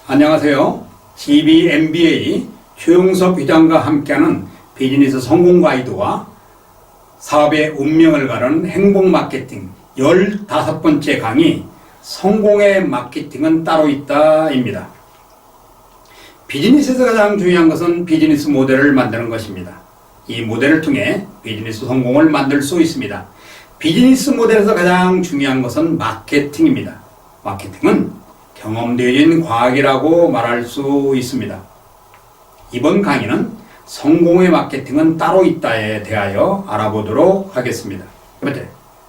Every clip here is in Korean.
안녕하세요. GBMBA 최용섭 회장과 함께하는 비즈니스 성공 가이드와 사업의 운명을 가르는 행복 마케팅 15번째 강의 성공의 마케팅은 따로 있다입니다. 비즈니스에서 가장 중요한 것은 비즈니스 모델을 만드는 것입니다. 이 모델을 통해 비즈니스 성공을 만들 수 있습니다. 비즈니스 모델에서 가장 중요한 것은 마케팅입니다. 마케팅은 경험되어진 과학이라고 말할 수 있습니다. 이번 강의는 성공의 마케팅은 따로 있다에 대하여 알아보도록 하겠습니다. 첫 번째,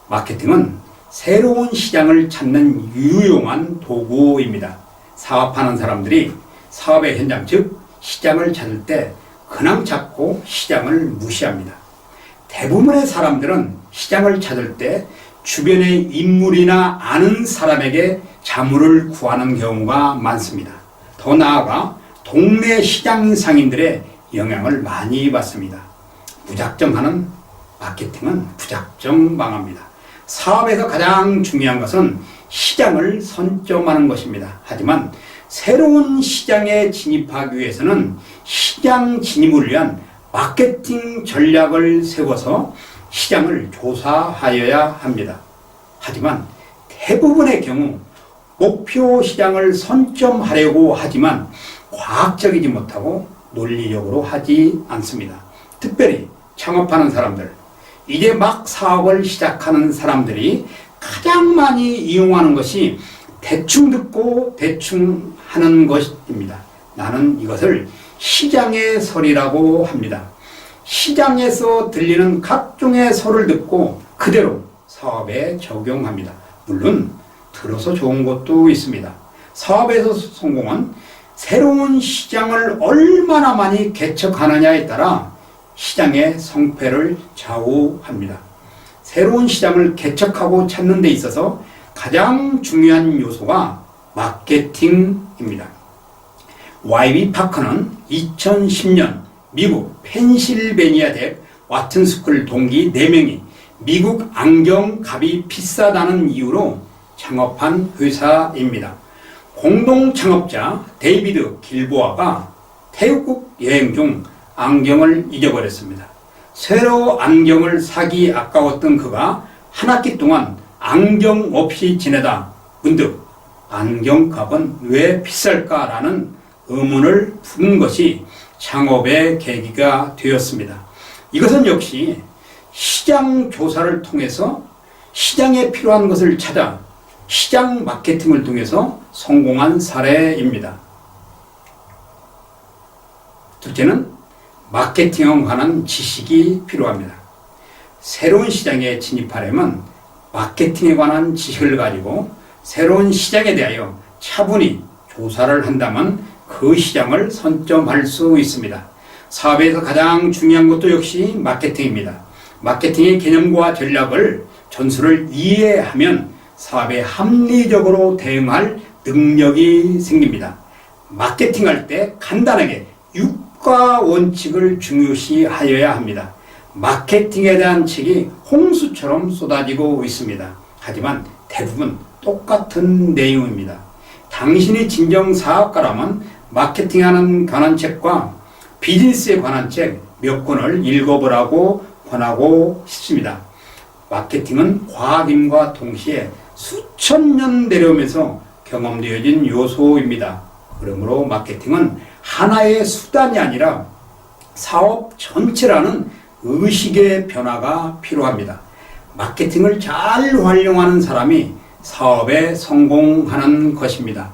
마케팅은 새로운 시장을 찾는 유용한 도구입니다. 사업하는 사람들이 사업의 현장, 즉 시장을 찾을 때 그냥 찾고 시장을 무시합니다. 대부분의 사람들은 시장을 찾을 때 주변의 인물이나 아는 사람에게 자문을 구하는 경우가 많습니다. 더 나아가 동네 시장 상인들의 영향을 많이 받습니다. 무작정 하는 마케팅은 무작정 망합니다. 사업에서 가장 중요한 것은 시장을 선점하는 것입니다. 하지만 새로운 시장에 진입하기 위해서는 시장 진입을 위한 마케팅 전략을 세워서 시장을 조사하여야 합니다. 하지만 대부분의 경우 목표 시장을 선점하려고 하지만 과학적이지 못하고 논리적으로 하지 않습니다. 특별히 창업하는 사람들, 이제 막 사업을 시작하는 사람들이 가장 많이 이용하는 것이 대충 듣고 대충 하는 것입니다. 나는 이것을 시장의 설이라고 합니다. 시장에서 들리는 각종의 설을 듣고 그대로 사업에 적용합니다. 물론 들어서 좋은 것도 있습니다. 사업에서 성공은 새로운 시장을 얼마나 많이 개척하느냐에 따라 시장의 성패를 좌우합니다. 새로운 시장을 개척하고 찾는 데 있어서 가장 중요한 요소가 마케팅입니다. YB 파커는 2010년 미국 펜실베니아 대학 와튼스쿨 동기 4명이 미국 안경값이 비싸다는 이유로 창업한 회사입니다. 공동 창업자 데이비드 길보아가 태국 여행 중 안경을 잊어버렸습니다. 새로 안경을 사기 아까웠던 그가 한 학기 동안 안경 없이 지내다 문득 안경값은 왜 비쌀까라는 의문을 푸는 것이 창업의 계기가 되었습니다. 이것은 역시 시장 조사를 통해서 시장에 필요한 것을 찾아 시장 마케팅을 통해서 성공한 사례입니다. 둘째는 마케팅에 관한 지식이 필요합니다. 새로운 시장에 진입하려면 마케팅에 관한 지식을 가지고 새로운 시장에 대하여 차분히 조사를 한다면 그 시장을 선점할 수 있습니다. 사업에서 가장 중요한 것도 역시 마케팅입니다. 마케팅의 개념과 전략을 전술을 이해하면 사업에 합리적으로 대응할 능력이 생깁니다. 마케팅할 때 간단하게 6가 원칙을 중요시하여야 합니다. 마케팅에 대한 책이 홍수처럼 쏟아지고 있습니다. 하지만 대부분 똑같은 내용입니다. 당신이 진정 사업가라면 마케팅하는 관한 책과 비즈니스에 관한 책 몇 권을 읽어보라고 권하고 싶습니다. 마케팅은 과학임과 동시에 수천 년 내려오면서 경험되어진 요소입니다. 그러므로 마케팅은 하나의 수단이 아니라 사업 전체라는 의식의 변화가 필요합니다. 마케팅을 잘 활용하는 사람이 사업에 성공하는 것입니다.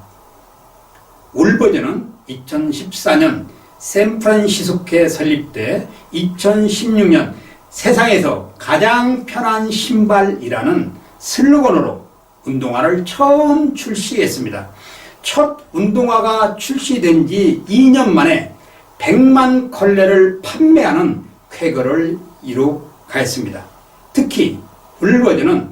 올 버전은 2014년 샌프란시스코에 설립돼 2016년 세상에서 가장 편한 신발이라는 슬로건으로 운동화를 처음 출시했습니다. 첫 운동화가 출시된 지 2년 만에 100만 컬레를 판매하는 쾌거를 이룩하였습니다. 특히 올 버전은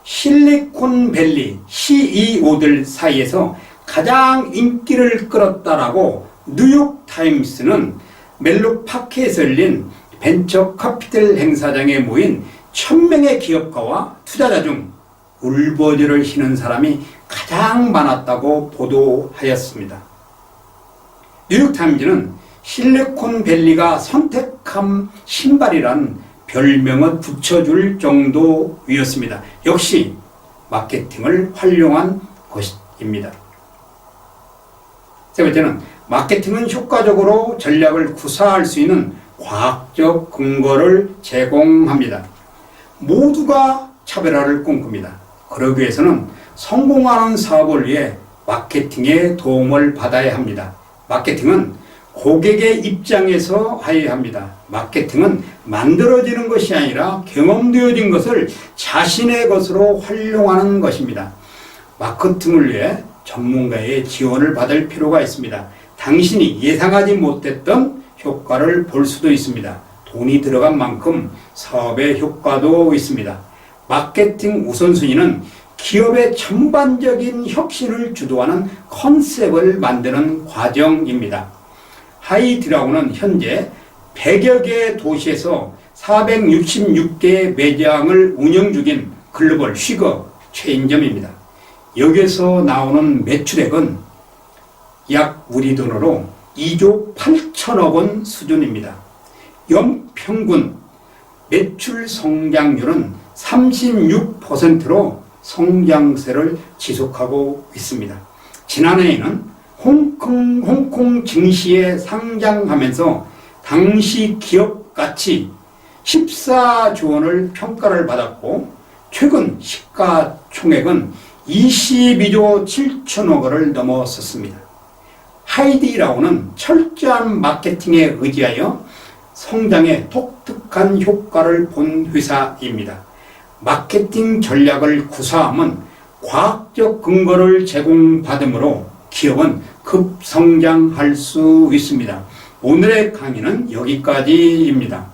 실리콘밸리 CEO들 사이에서 가장 인기를 끌었다라고 뉴욕타임스는 멜로 파크에서 열린 벤처 카피탈 행사장에 모인 1000명의 기업가와 투자자 중 울버전을 신은 사람이 가장 많았다고 보도하였습니다. 뉴욕타임즈는 실리콘밸리가 선택한 신발이란 별명을 붙여줄 정도였습니다. 역시 마케팅을 활용한 것입니다. 세 번째는 마케팅은 효과적으로 전략을 구사할 수 있는 과학적 근거를 제공합니다. 모두가 차별화를 꿈꿉니다. 그러기 위해서는 성공하는 사업을 위해 마케팅의 도움을 받아야 합니다. 마케팅은 고객의 입장에서 해야 합니다. 마케팅은 만들어지는 것이 아니라 경험되어진 것을 자신의 것으로 활용하는 것입니다. 마케팅을 위해 전문가의 지원을 받을 필요가 있습니다. 당신이 예상하지 못했던 효과를 볼 수도 있습니다. 돈이 들어간 만큼 사업의 효과도 있습니다. 마케팅 우선순위는 기업의 전반적인 혁신을 주도하는 컨셉을 만드는 과정입니다. 하이디라고는 현재 100여 개 도시에서 466개 매장을 운영 중인 글로벌 슈거 체인점입니다. 여기에서 나오는 매출액은 약 우리 돈으로 2조 8천억 원 수준입니다. 연평균 매출 성장률은 36%로 성장세를 지속하고 있습니다. 지난해에는 홍콩 증시에 상장하면서 당시 기업 가치 14조 원을 평가를 받았고 최근 시가총액은 22조 7천억 원을 넘어섰습니다. 하이디라고는 철저한 마케팅에 의지하여 성장에 독특한 효과를 본 회사입니다. 마케팅 전략을 구사함은 과학적 근거를 제공받으므로 기업은 급성장할 수 있습니다. 오늘의 강의는 여기까지입니다.